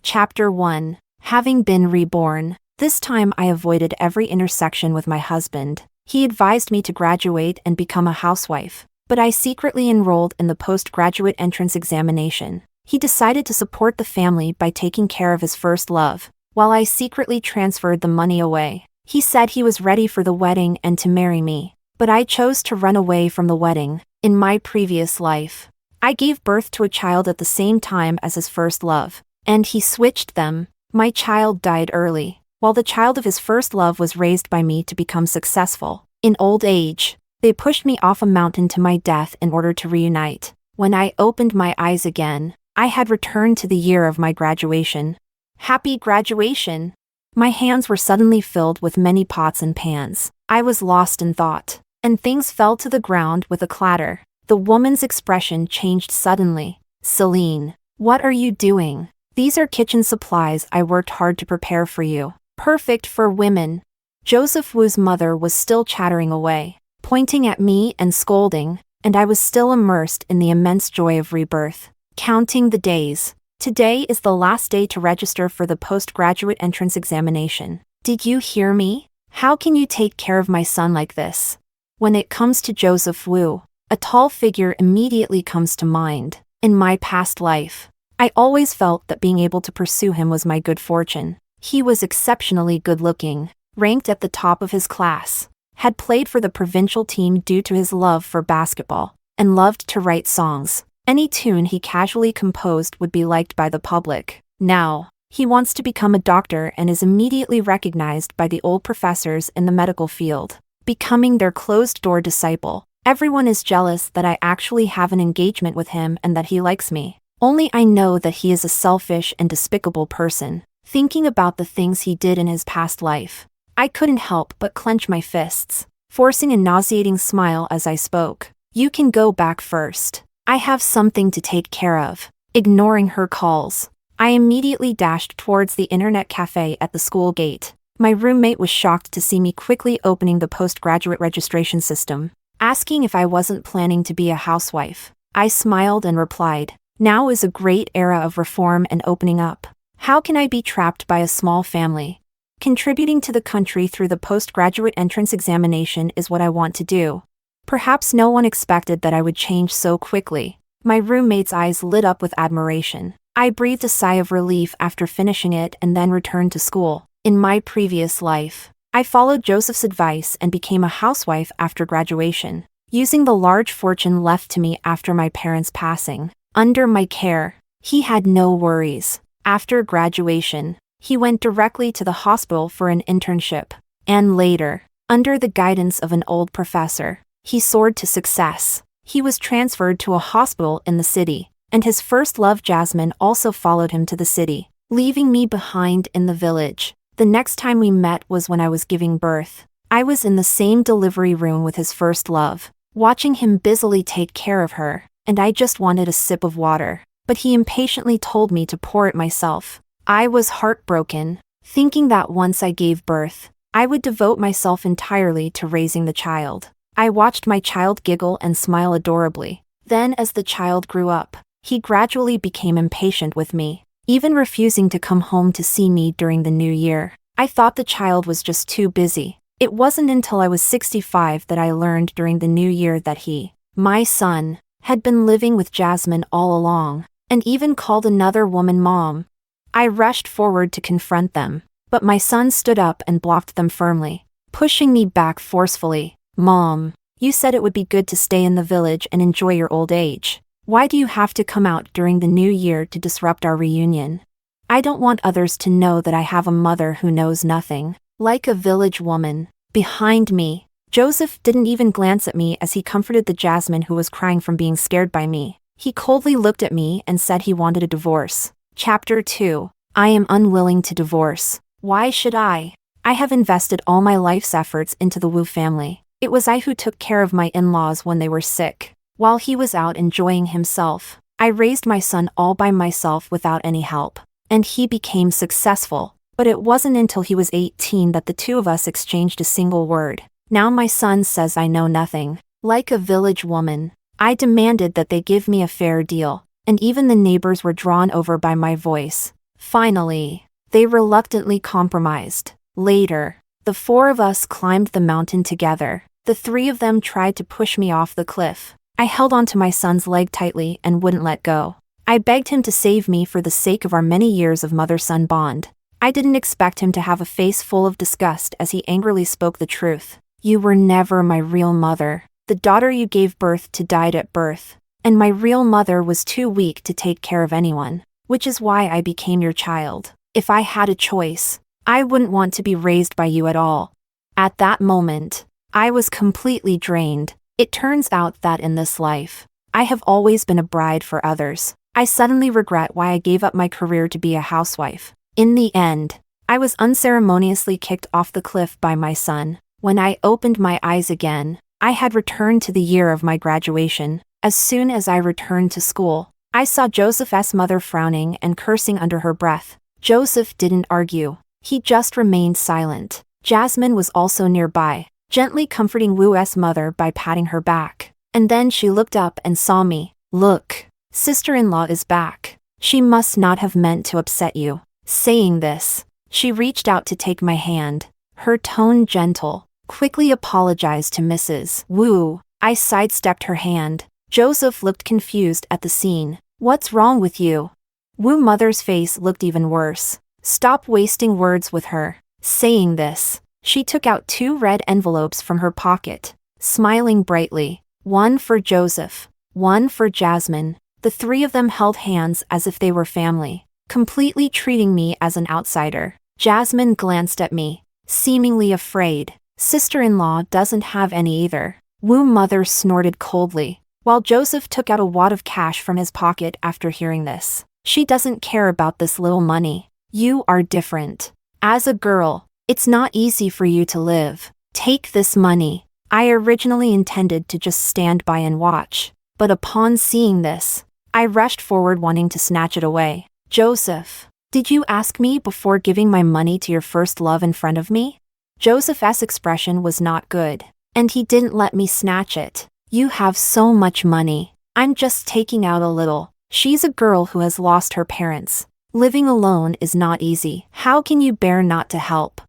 Chapter 1. Having been reborn. This time I avoided every intersection with my husband. He advised me to graduate and become a housewife, but I secretly enrolled in the postgraduate entrance examination. He decided to support the family by taking care of his first love, while I secretly transferred the money away. He said he was ready for the wedding and to marry me, but I chose to run away from the wedding. In my previous life, I gave birth to a child at the same time as his first love, and he switched them. My child died early, while the child of his first love was raised by me to become successful. In old age, they pushed me off a mountain to my death in order to reunite. When I opened my eyes again, I had returned to the year of my graduation. Happy graduation! My hands were suddenly filled with many pots and pans. I was lost in thought, and things fell to the ground with a clatter. The woman's expression changed suddenly. Celine, what are you doing? These are kitchen supplies I worked hard to prepare for you. Perfect for women. Joseph Wu's mother was still chattering away, pointing at me and scolding, and I was still immersed in the immense joy of rebirth. Counting the days. Today is the last day to register for the postgraduate entrance examination. Did you hear me? How can you take care of my son like this? When it comes to Joseph Wu, a tall figure immediately comes to mind. In my past life, I always felt that being able to pursue him was my good fortune. He was exceptionally good-looking, ranked at the top of his class, had played for the provincial team due to his love for basketball, and loved to write songs. Any tune he casually composed would be liked by the public. Now, he wants to become a doctor and is immediately recognized by the old professors in the medical field, becoming their closed-door disciple. Everyone is jealous that I actually have an engagement with him and that he likes me. Only I know that he is a selfish and despicable person. Thinking about the things he did in his past life, I couldn't help but clench my fists, forcing a nauseating smile as I spoke. You can go back first. I have something to take care of. Ignoring her calls, I immediately dashed towards the internet cafe at the school gate. My roommate was shocked to see me quickly opening the postgraduate registration system, asking if I wasn't planning to be a housewife. I smiled and replied, "Now is a great era of reform and opening up. How can I be trapped by a small family? Contributing to the country through the postgraduate entrance examination is what I want to do." Perhaps no one expected that I would change so quickly. My roommate's eyes lit up with admiration. I breathed a sigh of relief after finishing it and then returned to school. In my previous life, I followed Joseph's advice and became a housewife after graduation, using the large fortune left to me after my parents' passing. Under my care, he had no worries. After graduation, he went directly to the hospital for an internship, and later, under the guidance of an old professor, he soared to success. He was transferred to a hospital in the city, and his first love Jasmine also followed him to the city, leaving me behind in the village. The next time we met was when I was giving birth. I was in the same delivery room with his first love, watching him busily take care of her, and I just wanted a sip of water, but he impatiently told me to pour it myself. I was heartbroken, thinking that once I gave birth, I would devote myself entirely to raising the child. I watched my child giggle and smile adorably. Then as the child grew up, he gradually became impatient with me, even refusing to come home to see me during the new year. I thought the child was just too busy. It wasn't until I was 65 that I learned during the new year that he, my son, had been living with Jasmine all along, and even called another woman mom. I rushed forward to confront them, but my son stood up and blocked them firmly, pushing me back forcefully. "Mom, you said it would be good to stay in the village and enjoy your old age. Why do you have to come out during the new year to disrupt our reunion? I don't want others to know that I have a mother who knows nothing." Like a village woman, behind me, Joseph didn't even glance at me as he comforted the Jasmine who was crying from being scared by me. He coldly looked at me and said he wanted a divorce. Chapter 2. I am unwilling to divorce. Why should I? I have invested all my life's efforts into the Wu family. It was I who took care of my in-laws when they were sick. While he was out enjoying himself, I raised my son all by myself without any help, and he became successful. But it wasn't until he was 18 that the two of us exchanged a single word. Now my son says I know nothing. Like a village woman, I demanded that they give me a fair deal, and even the neighbors were drawn over by my voice. Finally, they reluctantly compromised. Later, the four of us climbed the mountain together. The three of them tried to push me off the cliff. I held onto my son's leg tightly and wouldn't let go. I begged him to save me for the sake of our many years of mother-son bond. I didn't expect him to have a face full of disgust as he angrily spoke the truth. You were never my real mother. The daughter you gave birth to died at birth, and my real mother was too weak to take care of anyone, which is why I became your child. If I had a choice, I wouldn't want to be raised by you at all. At that moment, I was completely drained. It turns out that in this life, I have always been a bride for others. I suddenly regret why I gave up my career to be a housewife. In the end, I was unceremoniously kicked off the cliff by my son. When I opened my eyes again, I had returned to the year of my graduation. As soon as I returned to school, I saw Joseph's mother frowning and cursing under her breath. Joseph didn't argue. He just remained silent. Jasmine was also nearby, gently comforting Wu's mother by patting her back. And then she looked up and saw me. Look, sister-in-law is back. She must not have meant to upset you. Saying this, she reached out to take my hand. Her tone gentle. Quickly apologized to Mrs. Wu. I sidestepped her hand. Joseph looked confused at the scene. What's wrong with you? Wu mother's face looked even worse. Stop wasting words with her. Saying this, she took out 2 red envelopes from her pocket, smiling brightly. One for Joseph, one for Jasmine. The three of them held hands as if they were family, completely treating me as an outsider. Jasmine glanced at me, seemingly afraid. Sister-in-law doesn't have any either. Wu mother snorted coldly, while Joseph took out a wad of cash from his pocket after hearing this. She doesn't care about this little money. You are different. As a girl, it's not easy for you to live. Take this money. I originally intended to just stand by and watch, but upon seeing this, I rushed forward wanting to snatch it away. Joseph, did you ask me before giving my money to your first love in front of me? Joseph's expression was not good, and he didn't let me snatch it. You have so much money. I'm just taking out a little. She's a girl who has lost her parents. Living alone is not easy. How can you bear not to help?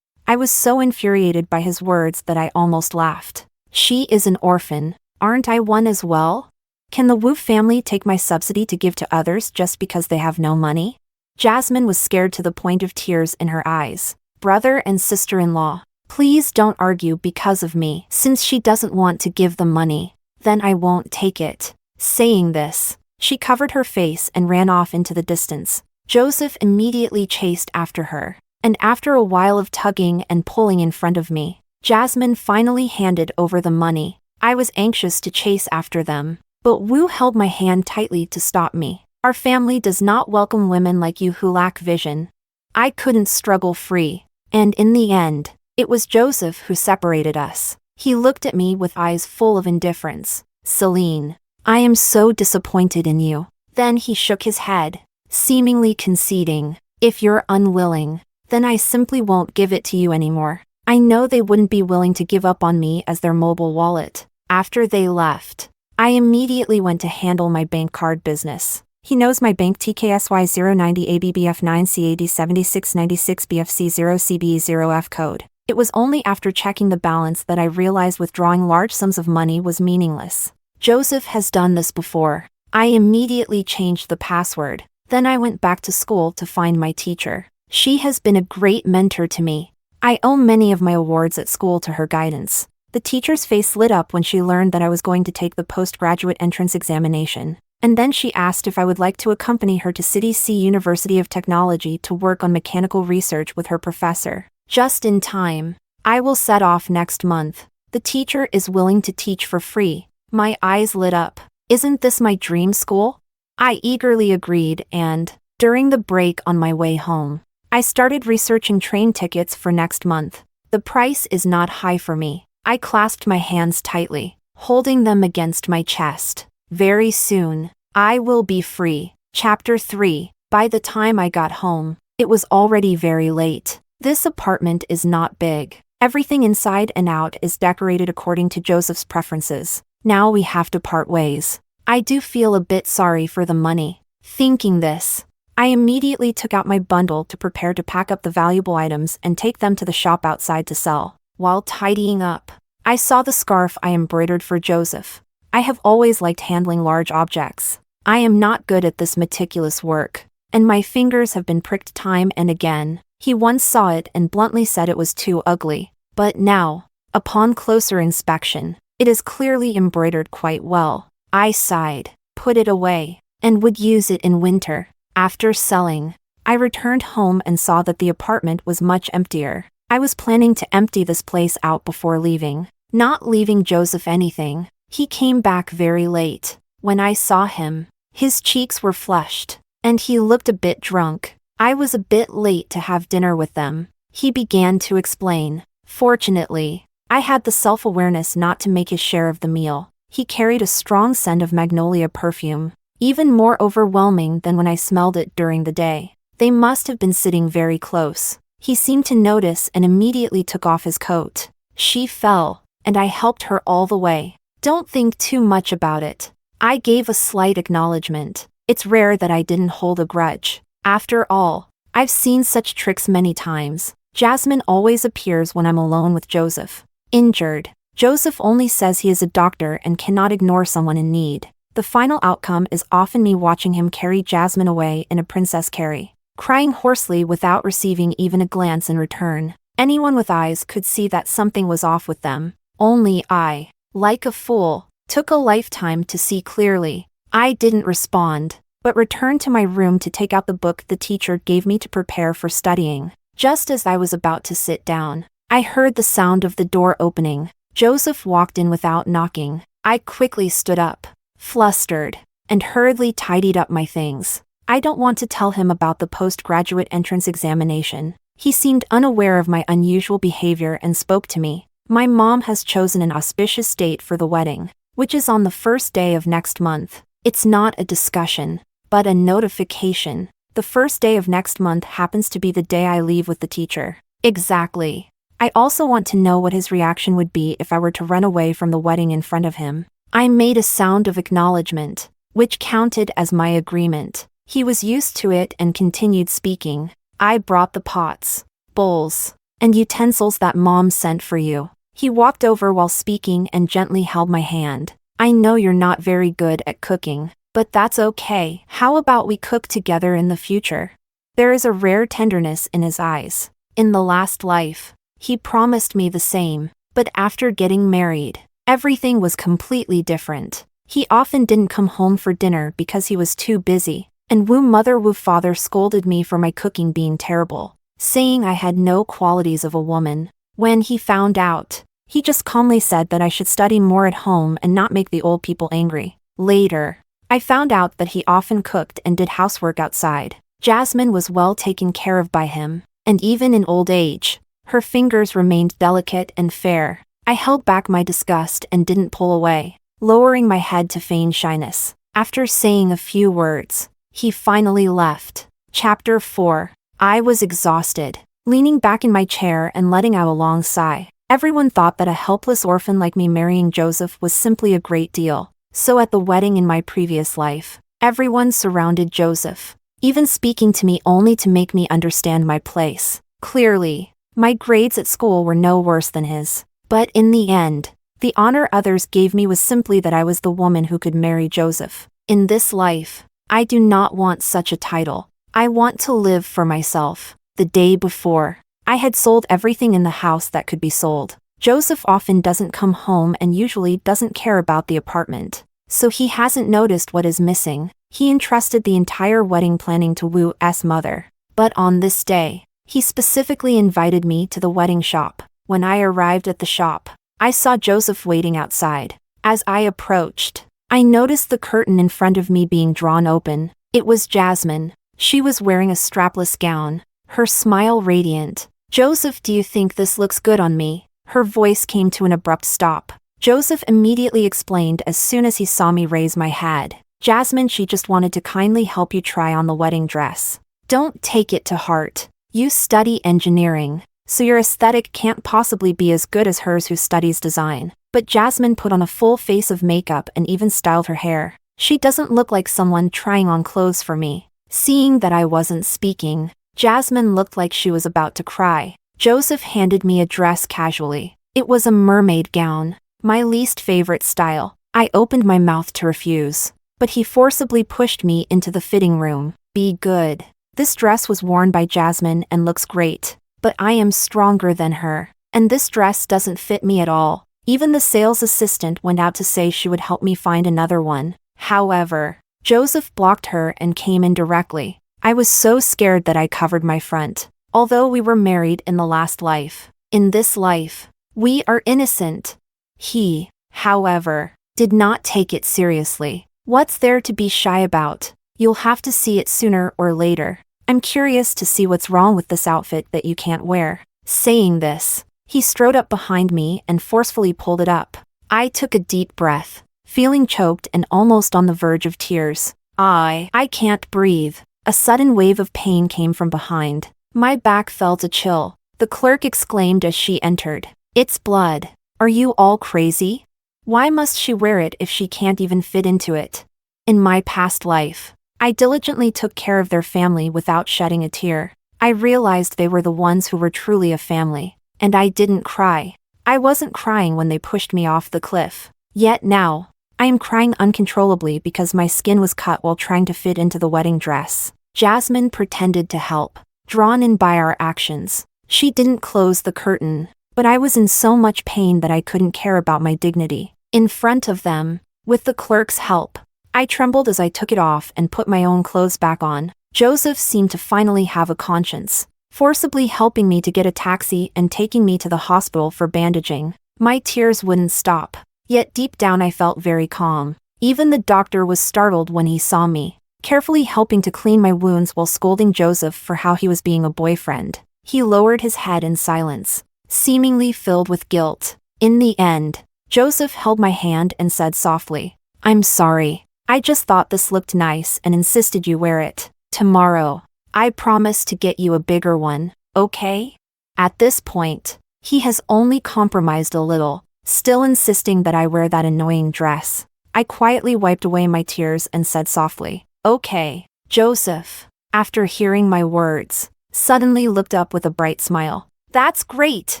I was so infuriated by his words that I almost laughed. She is an orphan. Aren't I one as well? Can the Wu family take my subsidy to give to others just because they have no money? Jasmine was scared to the point of tears in her eyes. Brother and sister-in-law, please don't argue because of me. Since she doesn't want to give the money, then I won't take it. Saying this, she covered her face and ran off into the distance. Joseph immediately chased after her, and after a while of tugging and pulling in front of me, Jasmine finally handed over the money. I was anxious to chase after them, but Wu held my hand tightly to stop me. Our family does not welcome women like you who lack vision. I couldn't struggle free, and in the end, it was Joseph who separated us. He looked at me with eyes full of indifference. Celine, I am so disappointed in you. Then he shook his head, seemingly conceding, if you're unwilling, then I simply won't give it to you anymore. I know they wouldn't be willing to give up on me as their mobile wallet. After they left, I immediately went to handle my bank card business. He knows my bank TKSY 090 ABBF 9 CAD 7696 BFC 0 CBE 0F code. It was only after checking the balance that I realized withdrawing large sums of money was meaningless. Joseph has done this before. I immediately changed the password. Then I went back to school to find my teacher. She has been a great mentor to me. I owe many of my awards at school to her guidance. The teacher's face lit up when she learned that I was going to take the postgraduate entrance examination, and then she asked if I would like to accompany her to City C University of Technology to work on mechanical research with her professor. Just in time. I will set off next month. The teacher is willing to teach for free. My eyes lit up. Isn't this my dream school? I eagerly agreed and, during the break on my way home, I started researching train tickets for next month. The price is not high for me. I clasped my hands tightly, holding them against my chest. Very soon, I will be free. Chapter 3. By the time I got home, it was already very late. This apartment is not big. Everything inside and out is decorated according to Joseph's preferences. Now we have to part ways. I do feel a bit sorry for the money. Thinking this, I immediately took out my bundle to prepare to pack up the valuable items and take them to the shop outside to sell. While tidying up, I saw the scarf I embroidered for Joseph. I have always liked handling large objects. I am not good at this meticulous work, and my fingers have been pricked time and again. He once saw it and bluntly said it was too ugly. But now, upon closer inspection, it is clearly embroidered quite well. I sighed, put it away, and would use it in winter. After selling, I returned home and saw that the apartment was much emptier. I was planning to empty this place out before leaving, not leaving Joseph anything. He came back very late. When I saw him, his cheeks were flushed, and he looked a bit drunk. I was a bit late to have dinner with them. He began to explain. Fortunately, I had the self-awareness not to make his share of the meal. He carried a strong scent of magnolia perfume, even more overwhelming than when I smelled it during the day. They must have been sitting very close. He seemed to notice and immediately took off his coat. She fell, and I helped her all the way. Don't think too much about it. I gave a slight acknowledgement. It's rare that I didn't hold a grudge. After all, I've seen such tricks many times. Jasmine always appears when I'm alone with Joseph. Injured, Joseph only says he is a doctor and cannot ignore someone in need. The final outcome is often me watching him carry Jasmine away in a princess carry, crying hoarsely without receiving even a glance in return. Anyone with eyes could see that something was off with them. Only I, like a fool, took a lifetime to see clearly. I didn't respond, but returned to my room to take out the book the teacher gave me to prepare for studying. Just as I was about to sit down, I heard the sound of the door opening. Joseph walked in without knocking. I quickly stood up, flustered, and hurriedly tidied up my things. I don't want to tell him about the postgraduate entrance examination. He seemed unaware of my unusual behavior and spoke to me. My mom has chosen an auspicious date for the wedding, which is on the first day of next month. It's not a discussion, but a notification. The first day of next month happens to be the day I leave with the teacher. Exactly. I also want to know what his reaction would be if I were to run away from the wedding in front of him. I made a sound of acknowledgement, which counted as my agreement. He was used to it and continued speaking. I brought the pots, bowls, and utensils that Mom sent for you. He walked over while speaking and gently held my hand. I know you're not very good at cooking, but that's okay. How about we cook together in the future? There is a rare tenderness in his eyes. In the last life, he promised me the same, but after getting married, everything was completely different. He often didn't come home for dinner because he was too busy, and woo mother woo father scolded me for my cooking being terrible, saying I had no qualities of a woman. When he found out, he just calmly said that I should study more at home and not make the old people angry. Later, I found out that he often cooked and did housework outside. Jasmine was well taken care of by him, and even in old age, her fingers remained delicate and fair. I held back my disgust and didn't pull away, lowering my head to feign shyness. After saying a few words, he finally left. Chapter 4. I was exhausted, leaning back in my chair and letting out a long sigh. Everyone thought that a helpless orphan like me marrying Joseph was simply a great deal. So at the wedding in my previous life, everyone surrounded Joseph, even speaking to me only to make me understand my place. Clearly, my grades at school were no worse than his. But in the end, the honor others gave me was simply that I was the woman who could marry Joseph. In this life, I do not want such a title. I want to live for myself. The day before, I had sold everything in the house that could be sold. Joseph often doesn't come home and usually doesn't care about the apartment, so he hasn't noticed what is missing. He entrusted the entire wedding planning to Woo's mother. But on this day, he specifically invited me to the wedding shop. When I arrived at the shop, I saw Joseph waiting outside. As I approached, I noticed the curtain in front of me being drawn open. It was Jasmine. She was wearing a strapless gown, her smile radiant. Joseph, do you think this looks good on me? Her voice came to an abrupt stop. Joseph immediately explained as soon as he saw me raise my head. Jasmine, she just wanted to kindly help you try on the wedding dress. Don't take it to heart. You study engineering, so your aesthetic can't possibly be as good as hers who studies design. But Jasmine put on a full face of makeup and even styled her hair. She doesn't look like someone trying on clothes for me. Seeing that I wasn't speaking, Jasmine looked like she was about to cry. Joseph handed me a dress casually. It was a mermaid gown, my least favorite style. I opened my mouth to refuse, but he forcibly pushed me into the fitting room. Be good. This dress was worn by Jasmine and looks great, but I am stronger than her, and this dress doesn't fit me at all. Even the sales assistant went out to say she would help me find another one. However, Joseph blocked her and came in directly. I was so scared that I covered my front. Although we were married in the last life, in this life, we are innocent. He, however, did not take it seriously. What's there to be shy about? You'll have to see it sooner or later. I'm curious to see what's wrong with this outfit that you can't wear. Saying this, he strode up behind me and forcefully pulled it up. I took a deep breath, feeling choked and almost on the verge of tears. I can't breathe. A sudden wave of pain came from behind. My back felt a chill. The clerk exclaimed as she entered. It's blood. Are you all crazy? Why must she wear it if she can't even fit into it? In my past life, I diligently took care of their family without shedding a tear. I realized they were the ones who were truly a family, and I didn't cry. I wasn't crying when they pushed me off the cliff. Yet now, I am crying uncontrollably because my skin was cut while trying to fit into the wedding dress. Jasmine pretended to help, drawn in by our actions. She didn't close the curtain, but I was in so much pain that I couldn't care about my dignity. In front of them, with the clerk's help, I trembled as I took it off and put my own clothes back on. Joseph seemed to finally have a conscience, forcibly helping me to get a taxi and taking me to the hospital for bandaging. My tears wouldn't stop, yet deep down I felt very calm. Even the doctor was startled when he saw me, carefully helping to clean my wounds while scolding Joseph for how he was being a boyfriend. He lowered his head in silence, seemingly filled with guilt. In the end, Joseph held my hand and said softly, I'm sorry. I just thought this looked nice and insisted you wear it. Tomorrow, I promise to get you a bigger one, okay? At this point, he has only compromised a little, still insisting that I wear that annoying dress. I quietly wiped away my tears and said softly, okay. Joseph, after hearing my words, suddenly looked up with a bright smile. That's great.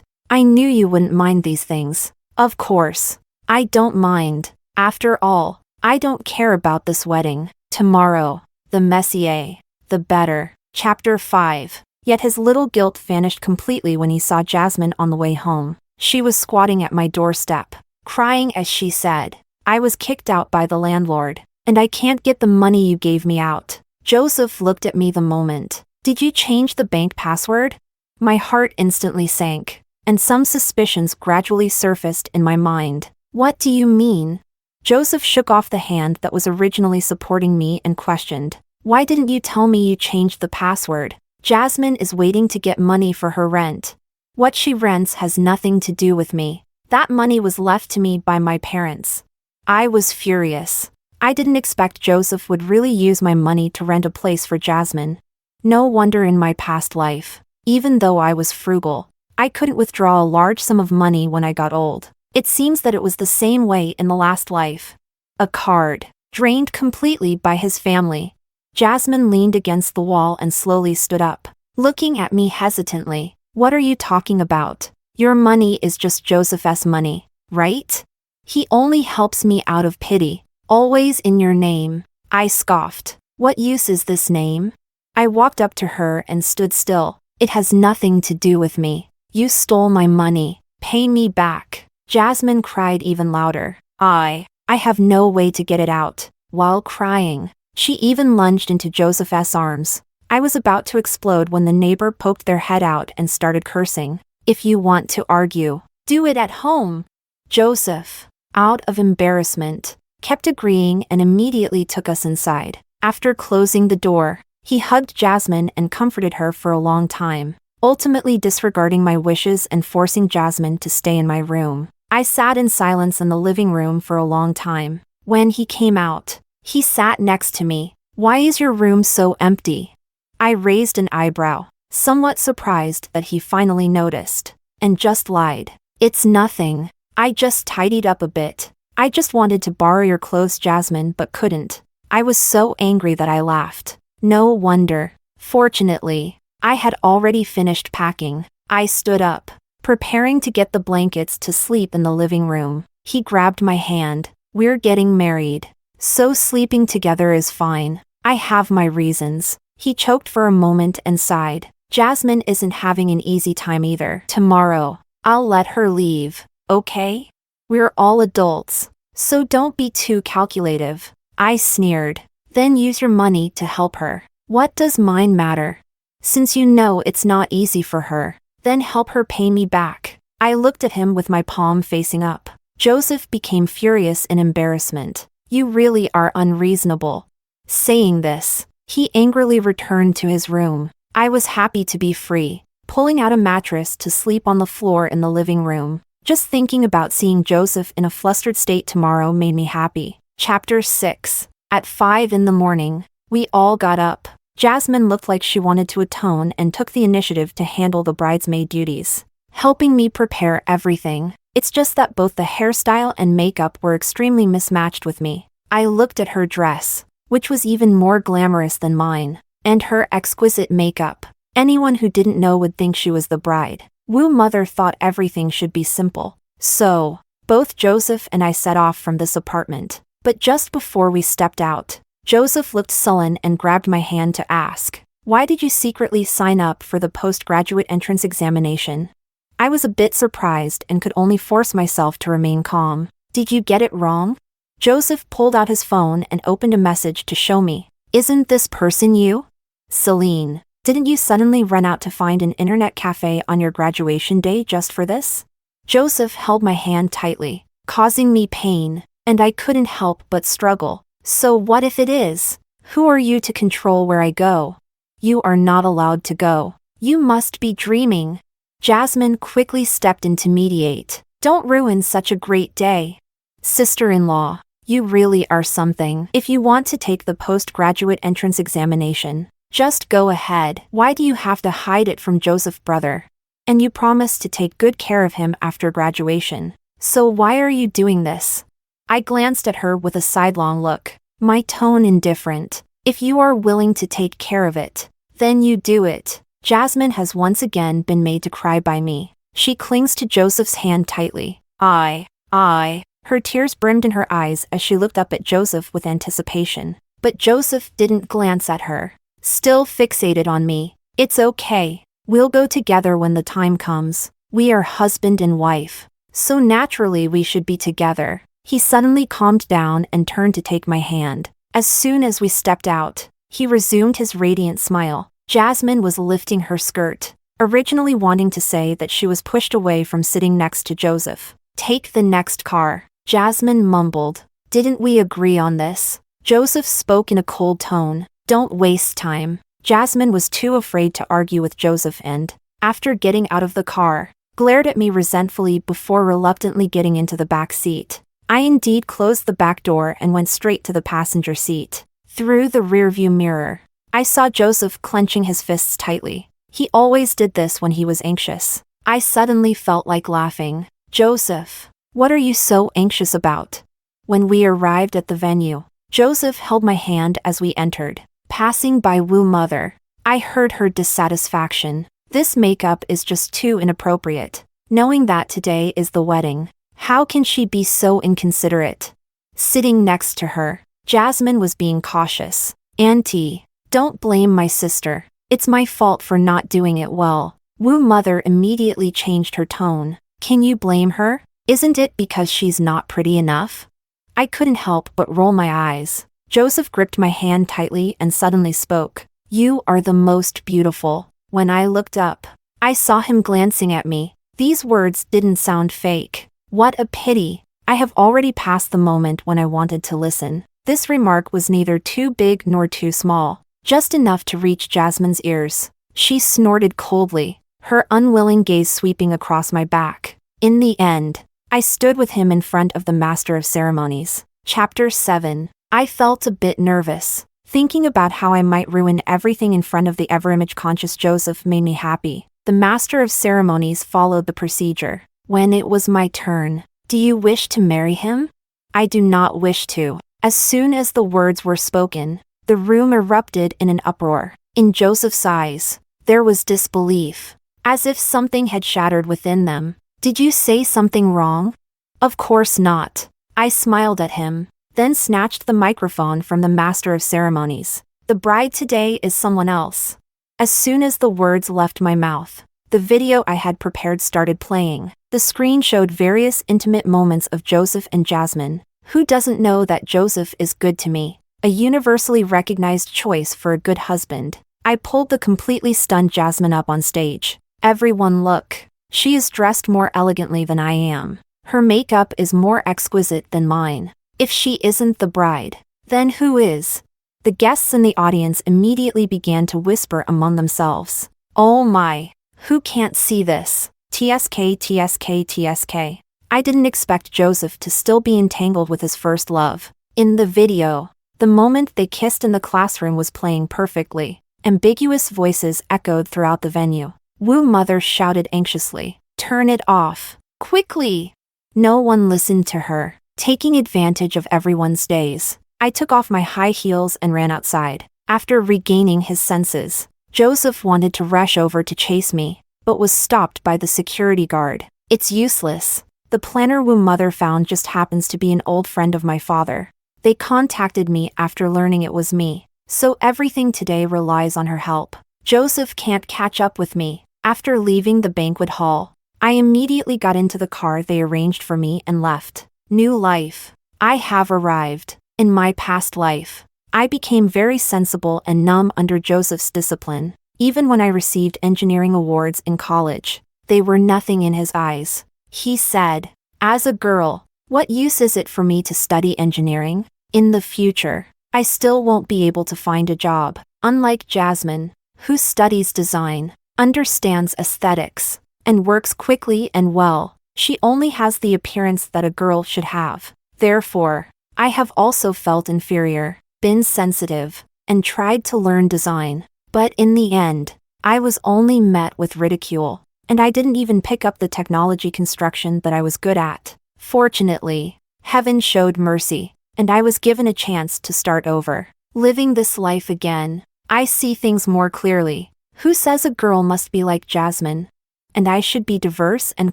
I knew you wouldn't mind these things. Of course, I don't mind. After all, I don't care about this wedding. Tomorrow, the messier, the better. Chapter 5. Yet his little guilt vanished completely when he saw Jasmine on the way home. She was squatting at my doorstep, crying as she said, I was kicked out by the landlord, and I can't get the money you gave me out. Joseph looked at me the moment. Did you change the bank password? My heart instantly sank, and some suspicions gradually surfaced in my mind. What do you mean? Joseph shook off the hand that was originally supporting me and questioned, why didn't you tell me you changed the password? Jasmine is waiting to get money for her rent. What she rents has nothing to do with me. That money was left to me by my parents. I was furious. I didn't expect Joseph would really use my money to rent a place for Jasmine. No wonder in my past life, even though I was frugal, I couldn't withdraw a large sum of money when I got old. It seems that it was the same way in the last life. A card, drained completely by his family. Jasmine leaned against the wall and slowly stood up, looking at me hesitantly. What are you talking about? Your money is just Joseph's money, right? He only helps me out of pity, always in your name. I scoffed. What use is this name? I walked up to her and stood still. It has nothing to do with me. You stole my money. Pay me back. Jasmine cried even louder. I have no way to get it out. While crying, she even lunged into Joseph's arms. I was about to explode when the neighbor poked their head out and started cursing. If you want to argue, do it at home. Joseph, out of embarrassment, kept agreeing and immediately took us inside. After closing the door, he hugged Jasmine and comforted her for a long time, ultimately disregarding my wishes and forcing Jasmine to stay in my room. I sat in silence in the living room for a long time. When he came out, he sat next to me. Why is your room so empty? I raised an eyebrow, somewhat surprised that he finally noticed, and just lied. It's nothing. I just tidied up a bit. I just wanted to borrow your clothes, Jasmine, but couldn't. I was so angry that I laughed. No wonder. Fortunately, I had already finished packing. I stood up, preparing to get the blankets to sleep in the living room. He grabbed my hand. We're getting married, so sleeping together is fine. I have my reasons. He choked for a moment and sighed. Jasmine isn't having an easy time either. Tomorrow, I'll let her leave, okay? We're all adults, so don't be too calculative. I sneered. Then use your money to help her. What does mine matter? Since you know it's not easy for her, then help her pay me back. I looked at him with my palm facing up. Joseph became furious in embarrassment. You really are unreasonable. Saying this, he angrily returned to his room. I was happy to be free, pulling out a mattress to sleep on the floor in the living room. Just thinking about seeing Joseph in a flustered state tomorrow made me happy. Chapter 6. At 5 in the morning, we all got up. Jasmine looked like she wanted to atone and took the initiative to handle the bridesmaid duties, helping me prepare everything. It's just that both the hairstyle and makeup were extremely mismatched with me. I looked at her dress, which was even more glamorous than mine, and her exquisite makeup. Anyone who didn't know would think she was the bride. Wu mother thought everything should be simple. So, both Joseph and I set off from this apartment. But just before we stepped out, Joseph looked sullen and grabbed my hand to ask, "Why did you secretly sign up for the postgraduate entrance examination?" I was a bit surprised and could only force myself to remain calm. "Did you get it wrong?" Joseph pulled out his phone and opened a message to show me. "Isn't this person you? Celine, didn't you suddenly run out to find an internet cafe on your graduation day just for this?" Joseph held my hand tightly, causing me pain, and I couldn't help but struggle. "So what if it is? Who are you to control where I go? You are not allowed to go. You must be dreaming." Jasmine quickly stepped in to mediate. "Don't ruin such a great day. Sister-in-law, you really are something. If you want to take the postgraduate entrance examination, just go ahead. Why do you have to hide it from Joseph, brother? And you promised to take good care of him after graduation. So why are you doing this?" I glanced at her with a sidelong look, my tone indifferent. "If you are willing to take care of it, then you do it." Jasmine has once again been made to cry by me. She clings to Joseph's hand tightly. Her tears brimmed in her eyes as she looked up at Joseph with anticipation. But Joseph didn't glance at her, still fixated on me. "It's okay. We'll go together when the time comes. We are husband and wife, so naturally we should be together." He suddenly calmed down and turned to take my hand. As soon as we stepped out, he resumed his radiant smile. Jasmine was lifting her skirt, originally wanting to say that she was pushed away from sitting next to Joseph. "Take the next car," Jasmine mumbled. "Didn't we agree on this?" Joseph spoke in a cold tone. "Don't waste time." Jasmine was too afraid to argue with Joseph and, after getting out of the car, glared at me resentfully before reluctantly getting into the back seat. I indeed closed the back door and went straight to the passenger seat. Through the rearview mirror, I saw Joseph clenching his fists tightly. He always did this when he was anxious. I suddenly felt like laughing. "Joseph, what are you so anxious about?" When we arrived at the venue, Joseph held my hand as we entered. Passing by Wu mother, I heard her dissatisfaction. "This makeup is just too inappropriate. Knowing that today is the wedding, how can she be so inconsiderate?" Sitting next to her, Jasmine was being cautious. "Auntie, don't blame my sister. It's my fault for not doing it well." Wu mother immediately changed her tone. "Can you blame her? Isn't it because she's not pretty enough?" I couldn't help but roll my eyes. Joseph gripped my hand tightly and suddenly spoke. "You are the most beautiful." When I looked up, I saw him glancing at me. These words didn't sound fake. What a pity. I have already passed the moment when I wanted to listen. This remark was neither too big nor too small, just enough to reach Jasmine's ears. She snorted coldly, her unwilling gaze sweeping across my back. In the end, I stood with him in front of the master of ceremonies. Chapter 7. I felt a bit nervous. Thinking about how I might ruin everything in front of the ever-image-conscious Joseph made me happy. The master of ceremonies followed the procedure. When it was my turn, "Do you wish to marry him?" "I do not wish to." As soon as the words were spoken, The room erupted in an uproar. In Joseph's eyes, there was disbelief, as if something had shattered within them. "Did you say something wrong?" "Of course not." I smiled at him, then snatched the microphone from the master of ceremonies. "The bride today is someone else." As soon as the words left my mouth, the video I had prepared started playing. The screen showed various intimate moments of Joseph and Jasmine. Who doesn't know that Joseph is good to me? A universally recognized choice for a good husband. I pulled the completely stunned Jasmine up on stage. "Everyone look. She is dressed more elegantly than I am. Her makeup is more exquisite than mine. If she isn't the bride, then who is?" The guests in the audience immediately began to whisper among themselves. "Oh my, who can't see this? TSK, TSK, TSK. I didn't expect Joseph to still be entangled with his first love." In the video, the moment they kissed in the classroom was playing perfectly. Ambiguous voices echoed throughout the venue. Woo mother shouted anxiously, "Turn it off, quickly!" No one listened to her, taking advantage of everyone's days. I took off my high heels and ran outside. After regaining his senses, Joseph wanted to rush over to chase me, but was stopped by the security guard. "It's useless. The planner Woo mother found just happens to be an old friend of my father. They contacted me after learning it was me, so everything today relies on her help. Joseph can't catch up with me." After leaving the banquet hall, I immediately got into the car they arranged for me and left. New life. I have arrived. In my past life, I became very sensible and numb under Joseph's discipline. Even when I received engineering awards in college, they were nothing in his eyes. He said, "As a girl, what use is it for me to study engineering? In the future, I still won't be able to find a job." Unlike Jasmine, who studies design, understands aesthetics, and works quickly and well, she only has the appearance that a girl should have. Therefore, I have also felt inferior, been sensitive, and tried to learn design. But in the end, I was only met with ridicule, and I didn't even pick up the technology construction that I was good at. Fortunately, heaven showed mercy, and I was given a chance to start over. Living this life again, I see things more clearly. Who says a girl must be like Jasmine? And I should be diverse and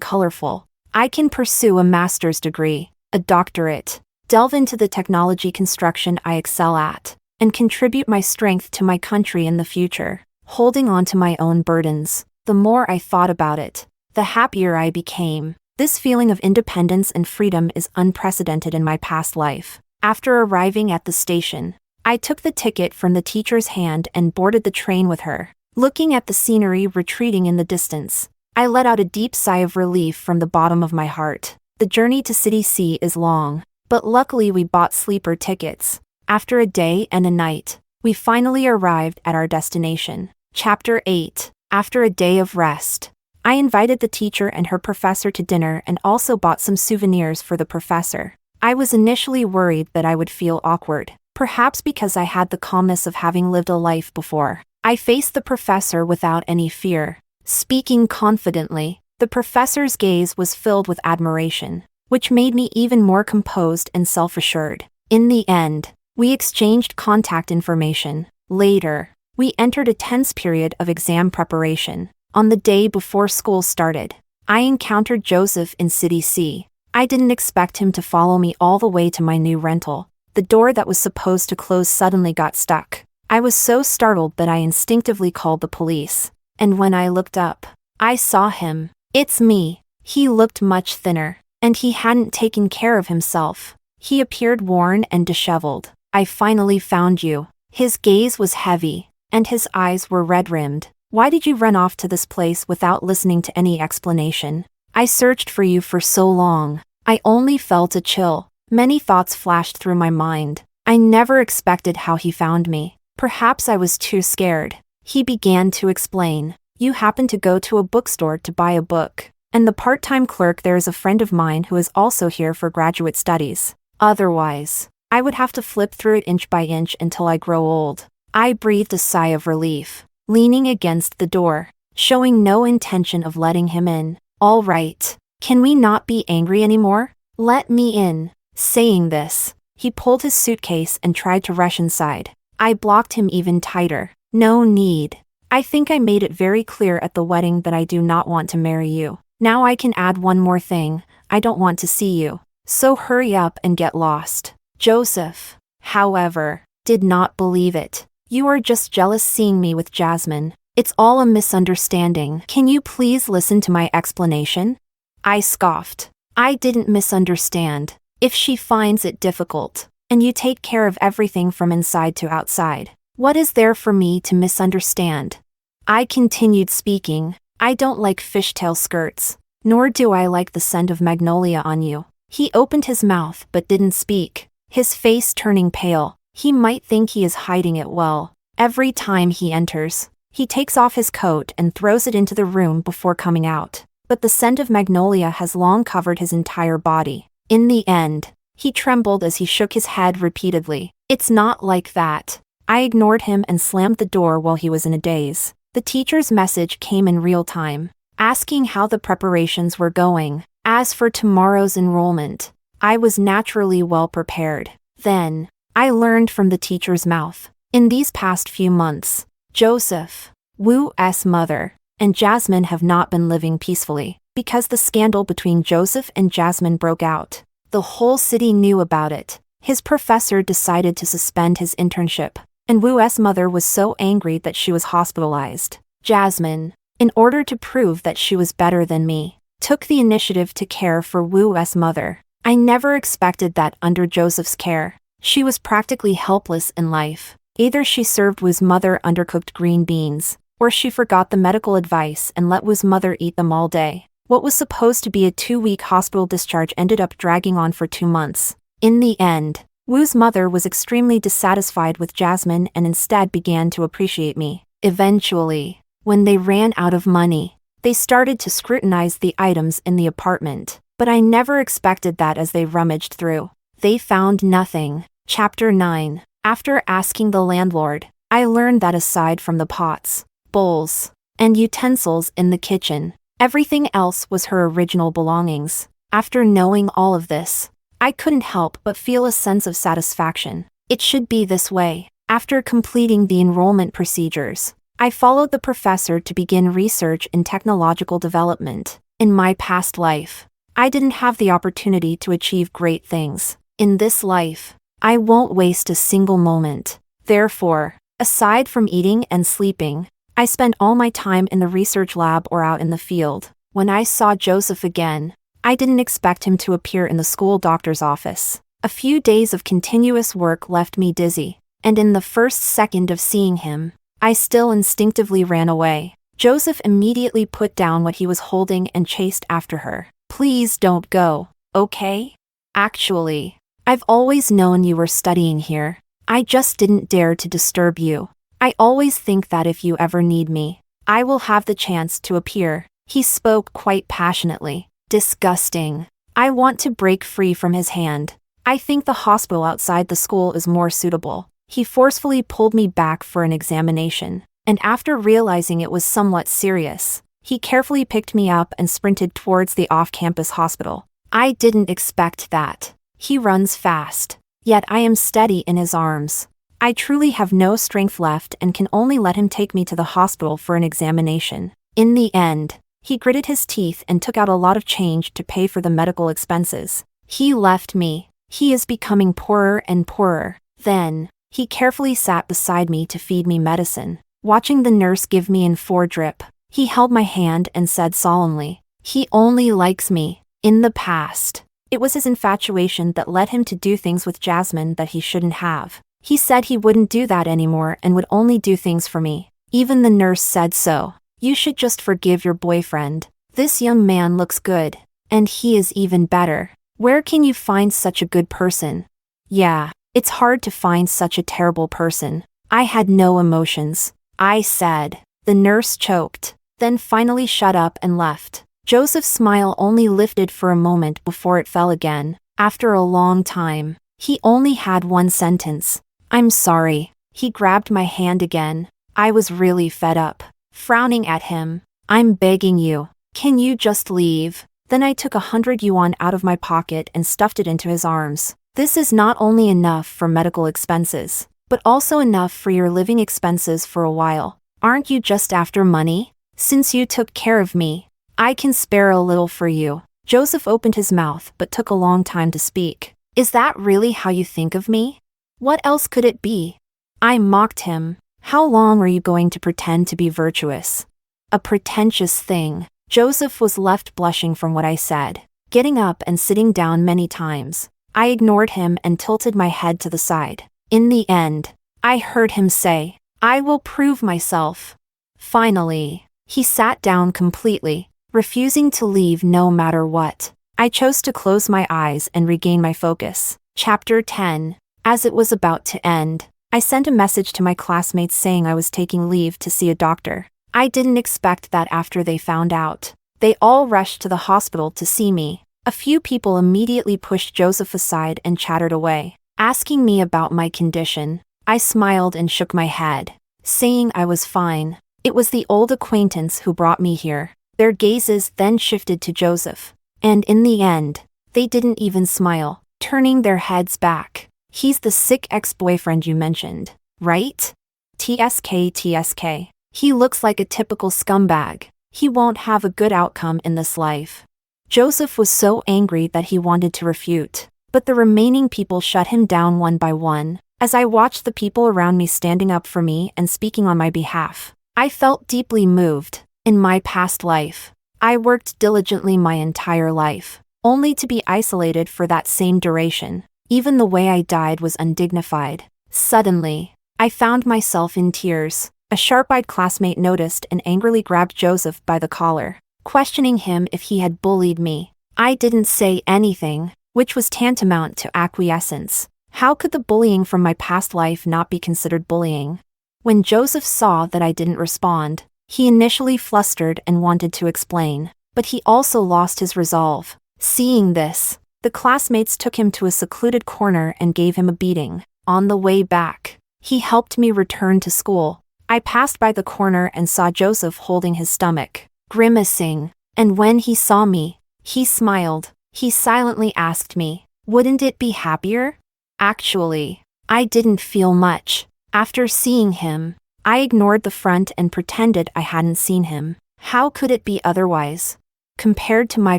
colorful. I can pursue a master's degree, a doctorate, delve into the technology construction I excel at, and contribute my strength to my country in the future. Holding on to my own burdens, the more I thought about it, the happier I became. This feeling of independence and freedom is unprecedented in my past life. After arriving at the station, I took the ticket from the teacher's hand and boarded the train with her. Looking at the scenery retreating in the distance, I let out a deep sigh of relief from the bottom of my heart. The journey to City C is long, but luckily we bought sleeper tickets. After a day and a night, we finally arrived at our destination. Chapter 8. After a day of rest, I invited the teacher and her professor to dinner and also bought some souvenirs for the professor. I was initially worried that I would feel awkward, perhaps because I had the calmness of having lived a life before. I faced the professor without any fear. Speaking confidently, the professor's gaze was filled with admiration, which made me even more composed and self-assured. In the end, we exchanged contact information. Later, we entered a tense period of exam preparation. On the day before school started, I encountered Joseph in City C. I didn't expect him to follow me all the way to my new rental. The door that was supposed to close suddenly got stuck. I was so startled that I instinctively called the police. And when I looked up, I saw him. "It's me." He looked much thinner, and he hadn't taken care of himself. He appeared worn and disheveled. "I finally found you." His gaze was heavy, and his eyes were red-rimmed. "Why did you run off to this place without listening to any explanation? I searched for you for so long." I only felt a chill. Many thoughts flashed through my mind. I never expected how he found me. Perhaps I was too scared. He began to explain. "You happened to go to a bookstore to buy a book, and the part-time clerk there is a friend of mine who is also here for graduate studies. Otherwise, I would have to flip through it inch by inch until I grow old." I breathed a sigh of relief, leaning against the door, showing no intention of letting him in. "All right, can we not be angry anymore? Let me in." Saying this, he pulled his suitcase and tried to rush inside. I blocked him even tighter. No need. I think I made it very clear at the wedding that I do not want to marry you. Now I can add one more thing. I don't want to see you. So hurry up and get lost. Joseph, however, did not believe it. You are just jealous seeing me with Jasmine. It's all a misunderstanding. Can you please listen to my explanation? I scoffed. I didn't misunderstand. If she finds it difficult, and you take care of everything from inside to outside, what is there for me to misunderstand? I continued speaking. I don't like fishtail skirts, nor do I like the scent of magnolia on you. He opened his mouth but didn't speak, his face turning pale. He might think he is hiding it well. Every time he enters, he takes off his coat and throws it into the room before coming out. But the scent of magnolia has long covered his entire body. In the end, he trembled as he shook his head repeatedly. It's not like that. I ignored him and slammed the door while he was in a daze. The teacher's message came in real time, asking how the preparations were going. As for tomorrow's enrollment, I was naturally well prepared. Then, I learned from the teacher's mouth. In these past few months, Joseph, Wu's mother, and Jasmine have not been living peacefully, because the scandal between Joseph and Jasmine broke out. The whole city knew about it. His professor decided to suspend his internship, and Wu's mother was so angry that she was hospitalized. Jasmine, in order to prove that she was better than me, took the initiative to care for Wu's mother. I never expected that under Joseph's care. She was practically helpless in life. Either she served Wu's mother undercooked green beans, or she forgot the medical advice and let Wu's mother eat them all day. What was supposed to be a 2-week hospital discharge ended up dragging on for 2 months. In the end, Wu's mother was extremely dissatisfied with Jasmine and instead began to appreciate me. Eventually, when they ran out of money, they started to scrutinize the items in the apartment. But I never expected that as they rummaged through. They found nothing. Chapter 9. After asking the landlord, I learned that aside from the pots, bowls, and utensils in the kitchen, everything else was her original belongings. After knowing all of this, I couldn't help but feel a sense of satisfaction. It should be this way. After completing the enrollment procedures, I followed the professor to begin research in technological development. In my past life, I didn't have the opportunity to achieve great things. In this life, I won't waste a single moment. Therefore, aside from eating and sleeping, I spent all my time in the research lab or out in the field. When I saw Joseph again, I didn't expect him to appear in the school doctor's office. A few days of continuous work left me dizzy, and in the first second of seeing him, I still instinctively ran away. Joseph immediately put down what he was holding and chased after her. Please don't go, okay? Actually, I've always known you were studying here. I just didn't dare to disturb you. I always think that if you ever need me, I will have the chance to appear. He spoke quite passionately. Disgusting. I want to break free from his hand. I think the hospital outside the school is more suitable. He forcefully pulled me back for an examination, and after realizing it was somewhat serious, he carefully picked me up and sprinted towards the off-campus hospital. I didn't expect that. He runs fast, yet I am steady in his arms. I truly have no strength left and can only let him take me to the hospital for an examination. In the end, he gritted his teeth and took out a lot of change to pay for the medical expenses. He left me. He is becoming poorer and poorer. Then, he carefully sat beside me to feed me medicine. Watching the nurse give me an 4-drip, he held my hand and said solemnly, "He only likes me." In the past, it was his infatuation that led him to do things with Jasmine that he shouldn't have. He said he wouldn't do that anymore and would only do things for me. Even the nurse said so. You should just forgive your boyfriend. This young man looks good, and he is even better. Where can you find such a good person? Yeah, it's hard to find such a terrible person. I had no emotions. I said. The nurse choked, then finally shut up and left. Joseph's smile only lifted for a moment before it fell again. After a long time, he only had one sentence. "I'm sorry." He grabbed my hand again. I was really fed up. Frowning at him, "I'm begging you. Can you just leave?" Then I took 100 yuan out of my pocket and stuffed it into his arms. This is not only enough for medical expenses, but also enough for your living expenses for a while. Aren't you just after money? Since you took care of me, I can spare a little for you." Joseph opened his mouth but took a long time to speak. "Is that really how you think of me? What else could it be?" I mocked him. "How long are you going to pretend to be virtuous? A pretentious thing." Joseph was left blushing from what I said, getting up and sitting down many times. I ignored him and tilted my head to the side. In the end, I heard him say, "I will prove myself." Finally, he sat down completely, refusing to leave no matter what. I chose to close my eyes and regain my focus. Chapter 10. As it was about to end, I sent a message to my classmates saying I was taking leave to see a doctor. I didn't expect that after they found out. They all rushed to the hospital to see me. A few people immediately pushed Joseph aside and chattered away, asking me about my condition. I smiled and shook my head, saying I was fine. It was the old acquaintance who brought me here. Their gazes then shifted to Joseph, and in the end, they didn't even smile, turning their heads back. "He's the sick ex-boyfriend you mentioned, right? TSK. He looks like a typical scumbag. He won't have a good outcome in this life." Joseph was so angry that he wanted to refute, but the remaining people shut him down one by one. As I watched the people around me standing up for me and speaking on my behalf, I felt deeply moved. In my past life, I worked diligently my entire life, only to be isolated for that same duration. Even the way I died was undignified. Suddenly, I found myself in tears. A sharp-eyed classmate noticed and angrily grabbed Joseph by the collar, questioning him if he had bullied me. I didn't say anything, which was tantamount to acquiescence. How could the bullying from my past life not be considered bullying? When Joseph saw that I didn't respond, he initially flustered and wanted to explain, but he also lost his resolve. Seeing this, the classmates took him to a secluded corner and gave him a beating. On the way back, he helped me return to school. I passed by the corner and saw Joseph holding his stomach, grimacing, and when he saw me, he smiled. He silently asked me, "Wouldn't it be happier?" Actually, I didn't feel much. After seeing him, I ignored the front and pretended I hadn't seen him. How could it be otherwise? Compared to my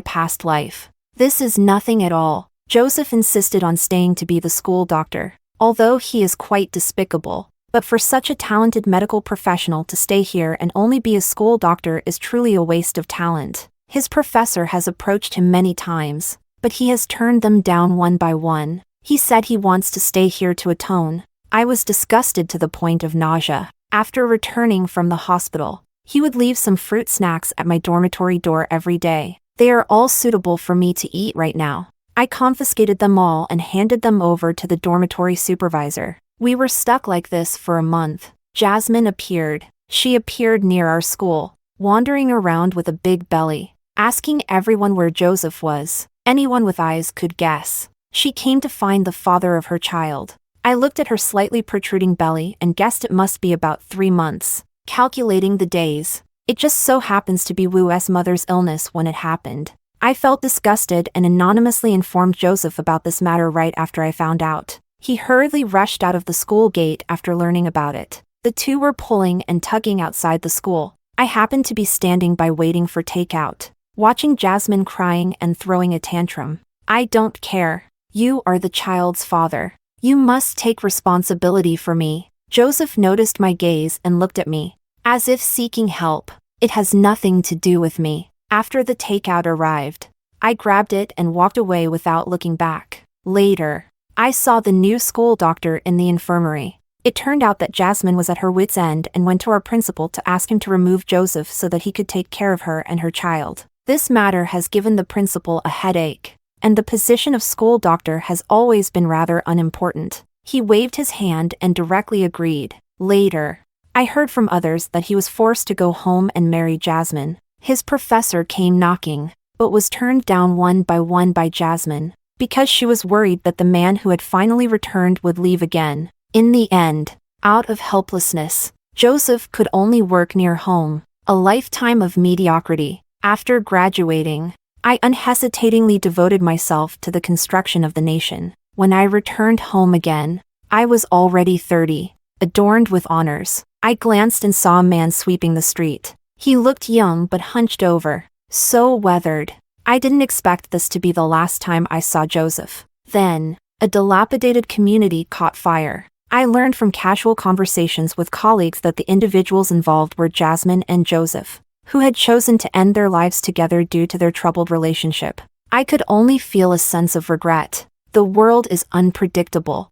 past life, this is nothing at all. Joseph insisted on staying to be the school doctor, although he is quite despicable. But for such a talented medical professional to stay here and only be a school doctor is truly a waste of talent. His professor has approached him many times, but he has turned them down one by one. He said he wants to stay here to atone. I was disgusted to the point of nausea. After returning from the hospital, he would leave some fruit snacks at my dormitory door every day. They are all suitable for me to eat right now. I confiscated them all and handed them over to the dormitory supervisor. We were stuck like this for a month. Jasmine appeared. She appeared near our school, wandering around with a big belly, asking everyone where Joseph was. Anyone with eyes could guess. She came to find the father of her child. I looked at her slightly protruding belly and guessed it must be about 3 months. Calculating the days, it just so happens to be Wu's mother's illness when it happened. I felt disgusted and anonymously informed Joseph about this matter right after I found out. He hurriedly rushed out of the school gate after learning about it. The two were pulling and tugging outside the school. I happened to be standing by waiting for takeout, watching Jasmine crying and throwing a tantrum. "I don't care. You are the child's father. You must take responsibility for me." Joseph noticed my gaze and looked at me, as if seeking help. "It has nothing to do with me." After the takeout arrived, I grabbed it and walked away without looking back. Later, I saw the new school doctor in the infirmary. It turned out that Jasmine was at her wit's end and went to our principal to ask him to remove Joseph so that he could take care of her and her child. This matter has given the principal a headache, and the position of school doctor has always been rather unimportant. He waved his hand and directly agreed. Later, I heard from others that he was forced to go home and marry Jasmine. His professor came knocking, but was turned down one by Jasmine, because she was worried that the man who had finally returned would leave again. In the end, out of helplessness, Joseph could only work near home. A lifetime of mediocrity. After graduating, I unhesitatingly devoted myself to the construction of the nation. When I returned home again, I was already 30, adorned with honors. I glanced and saw a man sweeping the street. He looked young but hunched over, so weathered. I didn't expect this to be the last time I saw Joseph. Then, a dilapidated community caught fire. I learned from casual conversations with colleagues that the individuals involved were Jasmine and Joseph, who had chosen to end their lives together due to their troubled relationship. I could only feel a sense of regret. The world is unpredictable,